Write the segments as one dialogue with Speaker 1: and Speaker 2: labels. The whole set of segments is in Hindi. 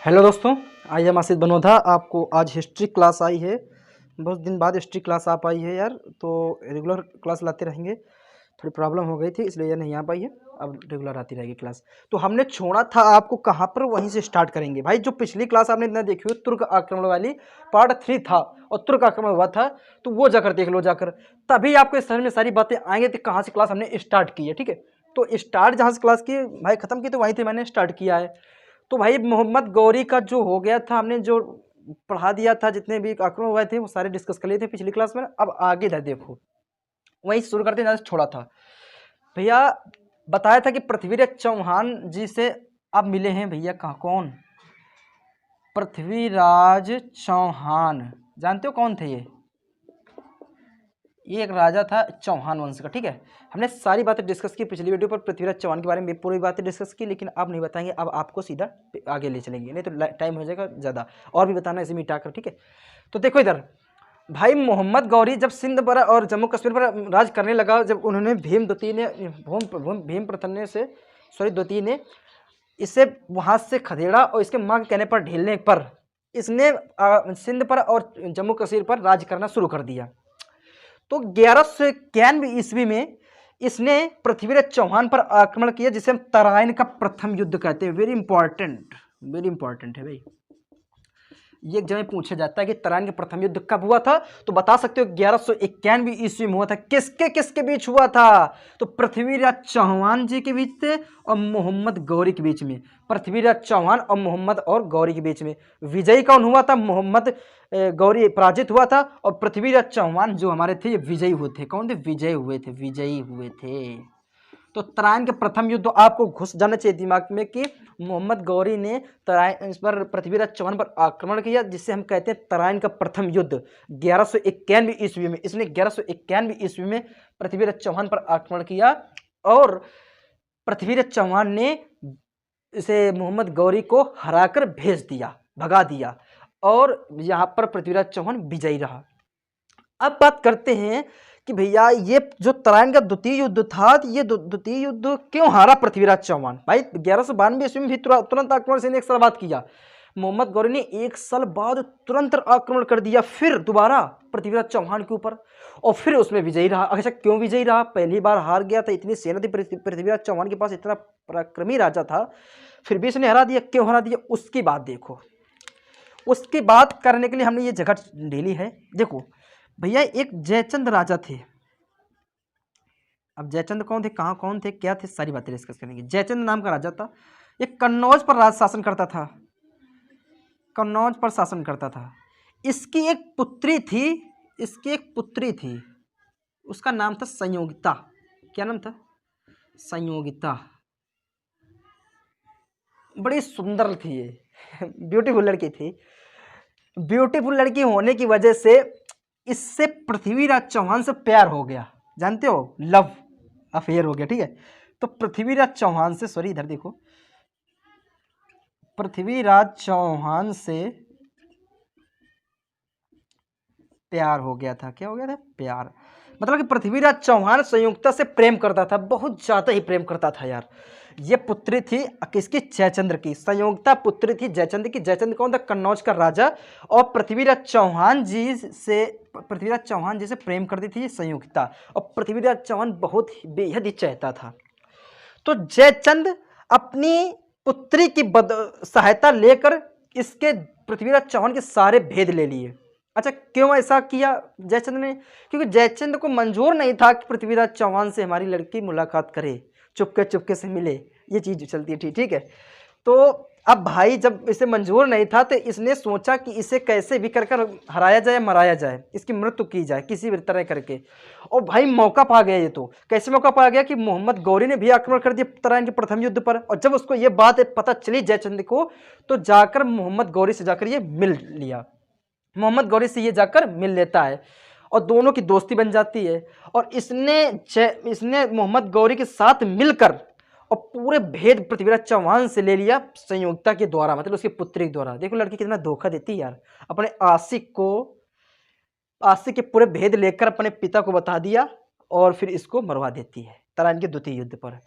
Speaker 1: हेलो दोस्तों, आई एम आशीष बनोधा। आपको आज हिस्ट्री क्लास आई है। बहुत दिन बाद हिस्ट्री क्लास आप आई है यार, तो रेगुलर क्लास लाते रहेंगे। थोड़ी प्रॉब्लम हो गई थी इसलिए ये नहीं आ पाई है। अब रेगुलर आती रहेगी क्लास। तो हमने छोड़ा था आपको कहाँ पर, वहीं से स्टार्ट करेंगे भाई। जो पिछली क्लास आपने इतना देखी हो, तुर्क आक्रमण वाली पार्ट 3 था और तुर्क आक्रमण हुआ था, तो वो जाकर देख लो जाकर, तभी आपको इस समझ में सारी बातें आएंगे कि कहाँ से क्लास हमने स्टार्ट की है। ठीक है, तो स्टार्ट जहाँ से क्लास की भाई ख़त्म की तो वहीं से मैंने स्टार्ट किया है। तो भाई मोहम्मद गौरी का जो हो गया था, हमने जो पढ़ा दिया था, जितने भी आक्रमण हुए थे वो सारे डिस्कस कर लिए थे पिछली क्लास में। अब आगे इधर देखो, वहीं शुरू करते जहाँ से छोड़ा था भैया। बताया था कि पृथ्वीराज चौहान जी से आप मिले हैं भैया। कहाँ? कौन? पृथ्वीराज चौहान। जानते हो कौन थे ये एक राजा था चौहान वंश का। ठीक है, हमने सारी बातें डिस्कस की पिछली वीडियो पर, पृथ्वीराज चौहान के बारे में पूरी बातें डिस्कस की, लेकिन अब नहीं बताएंगे। अब आपको सीधा आगे ले चलेंगे, नहीं तो टाइम हो जाएगा ज़्यादा, और भी बताना इसे मिटा कर। ठीक है, तो देखो इधर भाई, मोहम्मद गौरी जब सिंध पर और जम्मू कश्मीर पर राज करने लगा, जब उन्होंने भीम द्वितीय ने भीम प्रथम ने से सॉरी द्वितीय ने इसे वहाँ से खदेड़ा और इसके माँ के कहने पर ढीलने पर इसने सिंध पर और जम्मू कश्मीर पर राज करना शुरू कर दिया। तो 1191 ईस्वी में इसने पृथ्वीराज चौहान पर आक्रमण किया, जिसे हम तराइन का प्रथम युद्ध कहते हैं। वेरी इंपॉर्टेंट है भाई। ये एक जगह पूछा जाता है कि तराइन का प्रथम युद्ध कब हुआ था, तो बता सकते हो 1191 ईस्वी में हुआ था। किसके किसके बीच हुआ था? तो पृथ्वीराज चौहान जी के बीच थे और मोहम्मद गौरी के बीच में। पृथ्वीराज चौहान और मोहम्मद और गौरी के बीच में विजयी कौन हुआ था? मोहम्मद गौरी पराजित हुआ था और पृथ्वीराज चौहान जो हमारे थे ये विजयी हुए थे। कौन थे? विजयी हुए थे। तो तराइन के प्रथम युद्ध आपको घुस जाना चाहिए दिमाग में कि मोहम्मद गौरी ने तराइन इस पर पृथ्वीराज चौहान पर आक्रमण किया, जिसे हम कहते हैं तराइन का प्रथम युद्ध। 1191 ईस्वी में इसने 1191 ईस्वी में पृथ्वीराज चौहान पर आक्रमण किया और पृथ्वीराज चौहान ने इसे मोहम्मद गौरी को हराकर भेज दिया, भगा दिया, और यहाँ पर पृथ्वीराज चौहान विजयी रहा। अब बात करते हैं कि भैया ये जो तराइन का द्वितीय युद्ध था, ये द्वितीय युद्ध क्यों हारा पृथ्वीराज चौहान? भाई 1192 ईस्वी में भी तुरंत आक्रमण से एक साल बाद किया। मोहम्मद गौरी ने एक साल बाद तुरंत आक्रमण कर दिया, फिर दोबारा पृथ्वीराज चौहान के ऊपर, और फिर उसमें विजयी रहा। अच्छा, क्यों विजयी रहा? पहली बार हार गया था, इतनी सेना थी पृथ्वीराज चौहान के पास, इतना पराक्रमी राजा था, फिर भी इसने हरा दिया। क्यों हरा दिया उसकी बात देखो। उसकी बात करने के लिए हमने ये जगह ढेली है। देखो भैया, एक जयचंद राजा थे। अब जयचंद कौन थे, कहाँ कौन थे, क्या थे, सारी बातें डिस्कस करेंगे। जयचंद नाम का राजा था, ये कन्नौज पर राज शासन करता था। कन्नौज पर शासन करता था। इसकी एक पुत्री थी, उसका नाम था संयोगिता। क्या नाम था? संयोगिता। बड़ी सुंदर थी ये ब्यूटीफुल लड़की थी। ब्यूटीफुल लड़की होने की वजह से इससे पृथ्वीराज चौहान से प्यार हो गया। जानते हो, लव अफेयर हो गया। ठीक है, तो पृथ्वीराज चौहान से, सॉरी इधर देखो, पृथ्वीराज चौहान से प्यार हो गया था। क्या हो गया था? प्यार। मतलब कि पृथ्वीराज चौहान संयुक्ता से प्रेम करता था, बहुत ज्यादा ही प्रेम करता था यार। ये पुत्री थी किसकी? जयचंद्र की। संयोगिता पुत्री थी जयचंद्र की। जयचंद्र कौन था? कन्नौज का राजा। और पृथ्वीराज चौहान जी से प्रेम करती थी संयोगिता, और पृथ्वीराज चौहान बहुत बेहद ही चाहता था। तो जयचंद अपनी पुत्री की सहायता लेकर इसके पृथ्वीराज चौहान के सारे भेद ले लिए। अच्छा, क्यों ऐसा किया जयचंद ने? क्योंकि जयचंद को मंजूर नहीं था कि पृथ्वीराज चौहान से हमारी लड़की मुलाकात करे, चुपके से मिले, ये चीज चलती थी। ठीक है, तो अब भाई जब इसे मंजूर नहीं था तो इसने सोचा कि इसे कैसे भी कर हराया जाए, मराया जाए, इसकी मृत्यु की जाए किसी भी तरह करके। और भाई मौका पा गया। ये तो कैसे मौका पा गया कि मोहम्मद गौरी ने भी आक्रमण कर दिया तराइन के प्रथम युद्ध पर, और जब उसको ये बात पता चली जयचंद को, तो जाकर मोहम्मद गौरी से जाकर ये मिल लिया। मोहम्मद गौरी से ये जाकर मिल लेता है और दोनों की दोस्ती बन जाती है। और इसने मोहम्मद गौरी के साथ मिलकर और पूरे भेद पृथ्वीराज चौहान से ले लिया संयोगिता के द्वारा, मतलब उसकी पुत्री के द्वारा। देखो लड़की कितना धोखा देती है यार, अपने आशिक के पूरे भेद लेकर अपने पिता को बता दिया और फिर इसको मरवा देती है तराइन के द्वितीय युद्ध पर।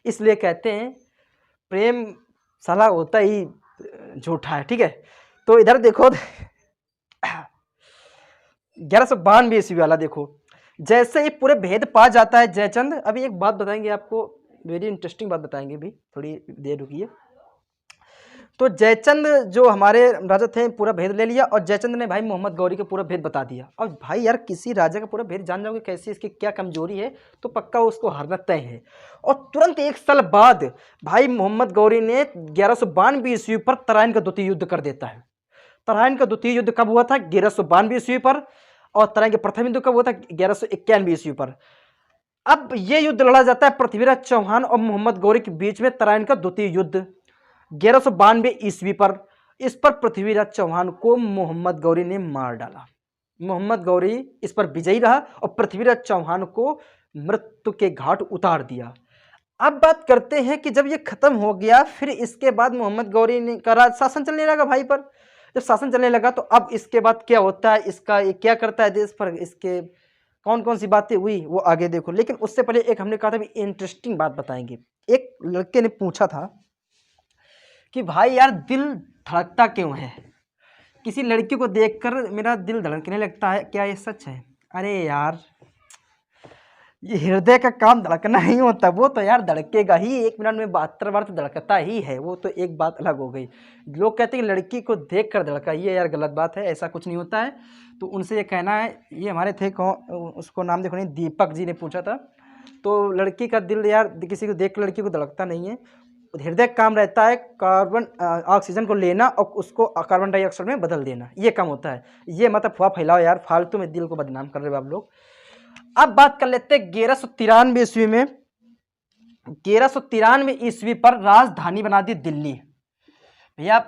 Speaker 1: इसलिए कहते हैं प्रेम साला होता ही झूठा है, ठीक है। तो इधर देखो 1192 ईस्वी वाला देखो, जैसे ही पूरे भेद पा जाता है जयचंद। अभी एक बात बताएंगे आपको, वेरी इंटरेस्टिंग बात बताएंगे, भी थोड़ी देर रुकिए। तो जयचंद जो हमारे राजा थे पूरा भेद ले लिया, और जयचंद ने भाई मोहम्मद गौरी का पूरा भेद बता दिया। और भाई यार किसी राजा का पूरा भेद जान जाओगे कैसे, इसकी क्या कमजोरी है, तो पक्का उसको हारना तय है। और तुरंत 1 साल बाद भाई मोहम्मद गौरी ने 1192 ईस्वी पर तराइन का द्वितीय युद्ध कर देता है। तराइन का द्वितीय युद्ध कब हुआ था? 1192 ईस्वी पर। और तराइन के प्रथम युद्ध कब हुआ था? 1191 ईस्वी पर। अब यह युद्ध लड़ा जाता है पृथ्वीराज चौहान और मोहम्मद गौरी के बीच में, तराइन का द्वितीय युद्ध 1192 ईस्वी पर। इस पर पृथ्वीराज चौहान को मोहम्मद गौरी ने मार डाला। मोहम्मद गौरी इस पर विजयी रहा और पृथ्वीराज चौहान को मृत्यु के घाट उतार दिया। अब बात करते हैं कि जब ये खत्म हो गया, फिर इसके बाद मोहम्मद गौरी ने का राज शासन चलने लगा भाई पर। जब शासन चलने लगा तो अब इसके बाद क्या होता है, इसका ये क्या करता है देश पर, इसके कौन कौन सी बातें हुई वो आगे देखो। लेकिन उससे पहले एक हमने कहा था भी इंटरेस्टिंग बात बताएंगे। एक लड़के ने पूछा था कि भाई यार दिल धड़कता क्यों है, किसी लड़की को देखकर मेरा दिल धड़कने लगता है, क्या ये सच है? अरे यार ये हृदय का काम धड़कना नहीं होता, वो तो यार धड़केगा ही, 1 मिनट में 72 बार तो धड़कता ही है, वो तो एक बात अलग हो गई। लोग कहते हैं कि लड़की को देख कर धड़का, ये यार गलत बात है, ऐसा कुछ नहीं होता है। तो उनसे ये कहना है, ये हमारे थे उसको नाम देखो नहीं, दीपक जी ने पूछा था। तो लड़की का दिल यार किसी को देख कर लड़की को धड़कता नहीं है, हृदय काम रहता है कार्बन ऑक्सीजन को लेना और उसको कार्बन डाइऑक्साइड में बदल देना, ये काम होता है। ये मतलब अफवाह फैलाओ यार, फालतू में दिल को बदनाम कर रहे हो आप लोग। अब बात कर लेते हैं 1193 ईस्वी में। 1193 ईस्वी पर राजधानी बना दी दिल्ली। भैया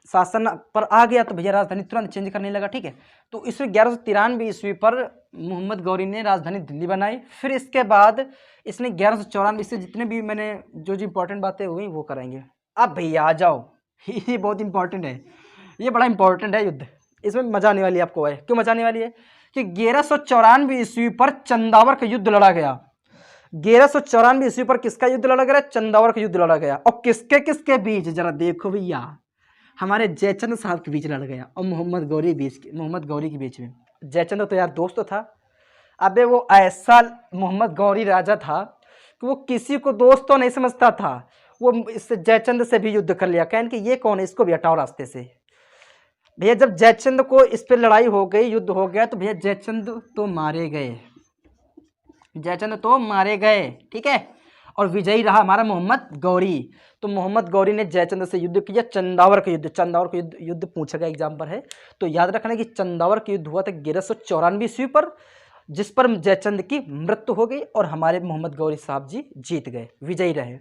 Speaker 1: शासन पर आ गया तो भैया राजधानी तुरंत चेंज करने लगा, ठीक है। तो इसमें 1193 ईस्वी पर मोहम्मद गौरी ने राजधानी दिल्ली बनाई। फिर इसके बाद इसने 1194 से जितने भी मैंने जो इंपॉर्टेंट बातें हुई वो करेंगे। अब भैया आ जाओ ये बहुत इंपॉर्टेंट है, ये बड़ा इंपॉर्टेंट है युद्ध, इसमें मजा आने वाली है आपको। है क्यों मजा आने वाली है कि 1194 ईस्वी पर चंदावर का युद्ध लड़ा गया। 1194 ईस्वी पर किसका युद्ध लड़ा गया? चंदावर का युद्ध लड़ा गया। और किसके किसके बीच? जरा देखो भैया, हमारे जयचंद साहब के बीच लड़ गया और मोहम्मद गौरी के बीच में। जयचंद तो यार दोस्त था, अबे वो ऐसा मोहम्मद गौरी राजा था कि वो किसी को दोस्त तो नहीं समझता था। वो इससे जयचंद से भी युद्ध कर लिया, कहने कि ये कौन है, इसको भी हटाओ रास्ते से। भैया जब जयचंद को इस पर लड़ाई हो गई, युद्ध हो गया, तो भैया जयचंद तो मारे गए, ठीक है। और विजयी रहा हमारा मोहम्मद गौरी। तो मोहम्मद गौरी ने जयचंद से युद्ध किया, चंदावर का युद्ध पूछा गया एग्जाम पर है, तो याद रखना कि चंदावर का युद्ध हुआ था 1194 ईस्वी पर, जिस पर जयचंद की मृत्यु हो गई और हमारे मोहम्मद गौरी साहब जी जीत गए, विजयी रहे।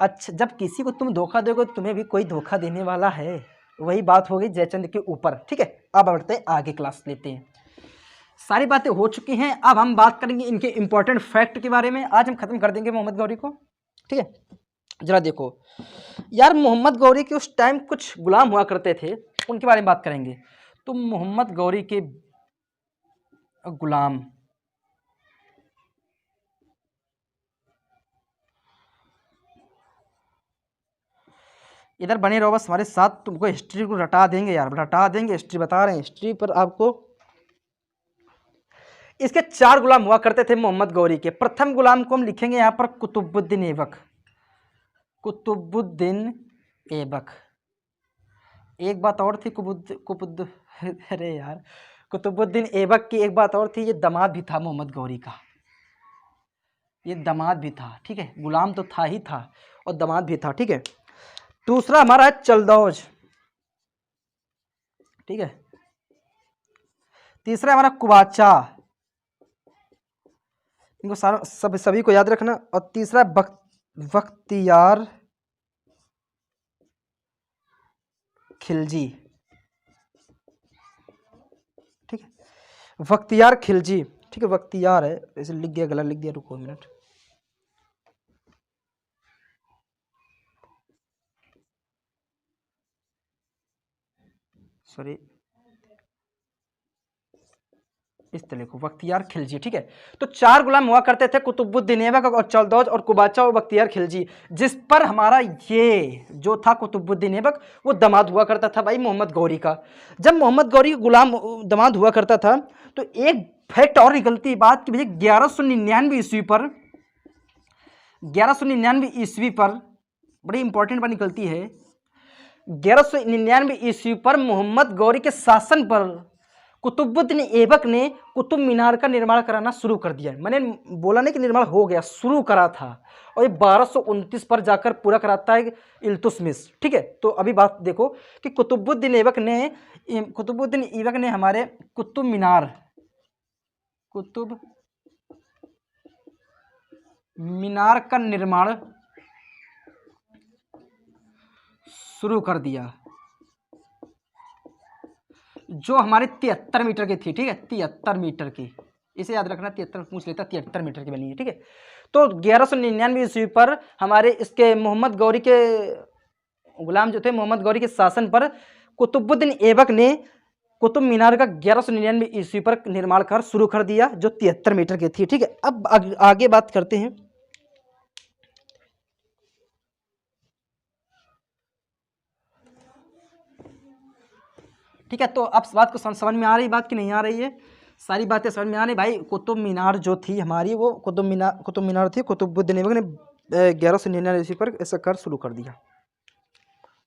Speaker 1: अच्छा, जब किसी को तुम धोखा दोगे तो तुम्हें भी कोई धोखा देने वाला है, वही बात हो गई जयचंद के ऊपर, ठीक है। अब बढ़ते हैं आगे, क्लास लेते हैं। सारी बातें हो चुकी हैं, अब हम बात करेंगे इनके इंपॉर्टेंट फैक्ट के बारे में। आज हम खत्म कर देंगे मोहम्मद गौरी को, ठीक है। जरा देखो यार, मोहम्मद गौरी के उस टाइम कुछ गुलाम हुआ करते थे, उनके बारे में बात करेंगे। तो मोहम्मद गौरी के गुलाम, इधर बने रहो बस हमारे साथ, तुमको हिस्ट्री को रटा देंगे यार, रटा देंगे, हिस्ट्री बता रहे हैं, हिस्ट्री पर आपको। इसके 4 गुलाम हुआ करते थे मोहम्मद गौरी के। प्रथम गुलाम को हम लिखेंगे यहाँ पर कुतुबुद्दीन ऐबक। एक बात और थी अरे यार, कुतुबुद्दीन ऐबक की एक बात और थी, ये दामाद भी था मोहम्मद गौरी का, ये दामाद भी था, ठीक है। गुलाम तो था ही था और दामाद भी था, ठीक है। दूसरा हमारा है चलदौज, ठीक है। तीसरा हमारा कुबाचा, इनको सारा सभी को याद रखना। और तीसरा बख्तियार खिलजी, ठीक है, बख्तियार खिलजी, ठीक है। बख्तियार है, ऐसे लिख दिया, गलत लिख दिया, रुको मिनट। सॉरी, इस तरह को बख्तियार खिलजी, ठीक है। तो 4 गुलाम हुआ करते थे, कुतुबुद्दीन ऐबक और चलदौज और कुबाचा और बख्तियार खिलजी, जिस पर हमारा ये जो था कुतुबुद्दीन ऐबक वो दामाद हुआ करता था भाई मोहम्मद गौरी का। जब मोहम्मद गौरी गुलाम दामाद हुआ करता था तो एक फैक्ट और निकलती बात कि भैया 1199 ईस्वी पर 1199 ईस्वी पर बड़ी इंपॉर्टेंट बात निकलती है। 1199 ईस्वी पर मोहम्मद गौरी के शासन पर कुतुबुद्दीन ऐबक ने कुतुब मीनार का निर्माण कराना शुरू कर दिया। मैंने बोला नहीं कि निर्माण हो गया, शुरू करा था, और ये 1229 पर जाकर पूरा कराता है इल्तुतमिश, ठीक है। तो अभी बात देखो कि कुतुबुद्दीन ऐबक ने हमारे कुतुब मीनार का निर्माण शुरू कर दिया, जो हमारे 73 मीटर की थी, ठीक है, 73 मीटर की, इसे याद रखना, 73 पूछ लेता, 73 मीटर की बनी है, ठीक है। तो 1199 ईस्वी पर हमारे इसके मोहम्मद गौरी के गुलाम जो थे, मोहम्मद गौरी के शासन पर कुतुबुद्दीन ऐबक ने कुतुब मीनार का 1199 ईस्वी पर निर्माण कार्य शुरू कर दिया, जो 73 मीटर की थी, ठीक है। अब आगे बात करते हैं। ठीक है, तो अब बात को समझ में आ रही, बात की नहीं आ रही है, सारी बातें समझ में आ रही भाई। कुतुब मीनार जो थी हमारी, वो कुतुब मीनार थी, कुतुबुद्दीन ऐबक ने 1199 ईस्वी पर ऐसा कार्य शुरू कर दिया।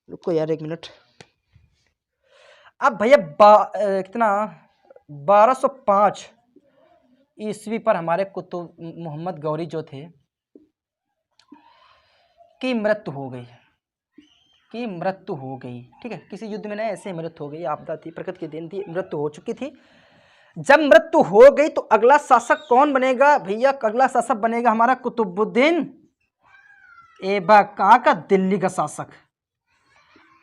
Speaker 1: रुको यार 1 मिनट। अब भैया कितना 1205 ईस्वी पर हमारे कुतुब मोहम्मद गौरी जो थे की मृत्यु हो गई, ठीक है। किसी युद्ध में नहीं, ऐसे मृत्यु हो गई, आपदा थी, प्रकृति की देन थी, मृत्यु हो चुकी थी। जब मृत्यु हो गई तो अगला शासक कौन बनेगा भैया? अगला शासक बनेगा हमारा कुतुबुद्दीन ऐबक, कहाँ का? दिल्ली का शासक।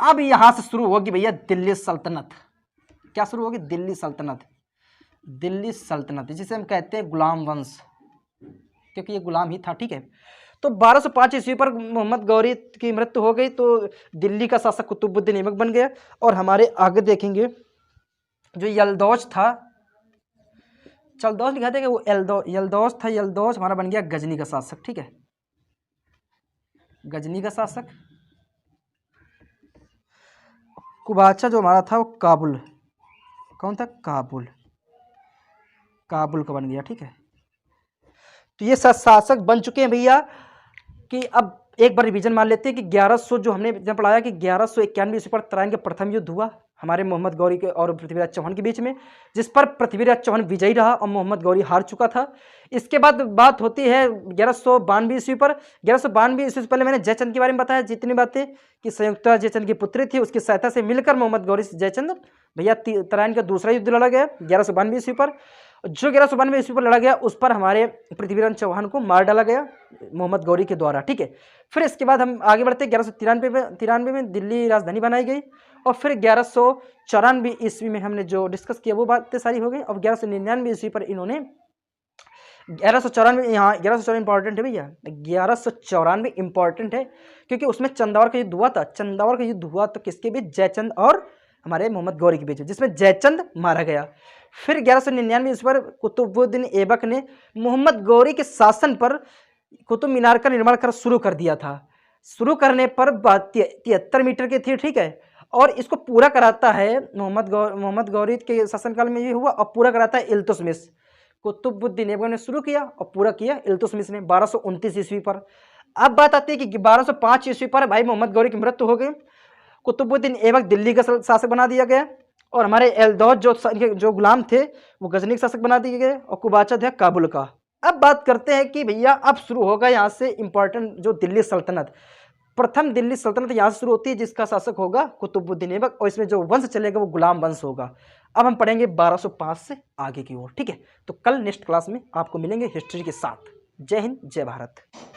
Speaker 1: अब यहां से शुरू होगी भैया दिल्ली सल्तनत। क्या शुरू होगी? दिल्ली सल्तनत, जिसे हम कहते हैं गुलाम वंश, क्योंकि ये गुलाम ही था, ठीक है। तो 1205 ईस्वी पर मोहम्मद गौरी की मृत्यु हो गई तो दिल्ली का शासक कुतुबुद्दीन ऐबक बन गया। और हमारे आगे देखेंगे जो यलदौज था, चलदौज लिखा था कि वो यलदौज था, यलदौज हमारा बन गया गजनी का शासक, ठीक है, गजनी का शासक। कुबाचा जो हमारा था वो काबुल, कौन था? काबुल का बन गया, ठीक है। तो ये शासक बन चुके हैं भैया। कि अब एक बार रिवीजन मान लेते हैं कि 1100 जो हमने जब पढ़ाया कि 1191 ईस्वी पर तराइन का प्रथम युद्ध हुआ हमारे मोहम्मद गौरी के और पृथ्वीराज चौहान के बीच में, जिस पर पृथ्वीराज चौहान विजयी रहा और मोहम्मद गौरी हार चुका था। इसके बाद बात होती है 1192 ईस्वी पर। 1192 ईस्वी से पहले मैंने जयचंद के बारे में बताया जितनी बातें, कि संयुक्ता जयचंद की पुत्री थी, उसकी सहायता से मिलकर मोहम्मद गौरी से जयचंद भैया तराइन का दूसरा युद्ध लड़ा गया 1192 ईस्वी पर। जो 1192 ईस्वी पर लड़ा गया उस पर हमारे पृथ्वीराज चौहान को मार डाला गया मोहम्मद गौरी के द्वारा, ठीक है। फिर इसके बाद हम आगे बढ़ते 1193 में दिल्ली राजधानी बनाई गई। और फिर 1194 ईस्वी में हमने जो डिस्कस किया वो बातें सारी हो गई। और 1199 ईस्वी पर इन्होंने 1194, यहाँ 1194 इंपॉर्टेंट है भैया, 1194 इंपॉर्टेंट है क्योंकि उसमें चंदावर का युद्ध हुआ था। चंदावर का युद्ध हुआ तो किसके बीच? जयचंद और हमारे मोहम्मद गौरी के बीच, जिसमें जयचंद मारा गया। फिर 1199 ईस्वी पर कुतुबुद्दीन ऐबक ने मोहम्मद गौरी के शासन पर कुतुब मीनार का निर्माण कर शुरू कर दिया था। शुरू करने पर 73 मीटर की थी, ठीक है। और इसको पूरा कराता है मोहम्मद गौरी के शासनकाल में ये हुआ, और पूरा कराता है इल्तुतमिश। कुतुबुद्दीन ऐबक ने शुरू किया और पूरा किया इल्तुतमिश ने 1229 ईस्वी पर। अब बात आती है कि 1205 ईस्वी पर भाई मोहम्मद गौरी की मृत्यु हो गई। कुतुबुद्दीन ऐबक दिल्ली का शासक बना दिया गया और हमारे एलदौज जो गुलाम थे वो गजनी के शासक बना दिए गए और कुबाचा था काबुल का। अब बात करते हैं कि भैया अब शुरू होगा यहाँ से इंपॉर्टेंट जो दिल्ली सल्तनत। प्रथम दिल्ली सल्तनत यहाँ से शुरू होती है जिसका शासक होगा कुतुबुद्दीन ऐबक, और इसमें जो वंश चलेगा वो गुलाम वंश होगा। अब हम पढ़ेंगे 1205 से आगे की ओर, ठीक है। तो कल नेक्स्ट क्लास में आपको मिलेंगे हिस्ट्री के साथ। जय हिंद, जय भारत।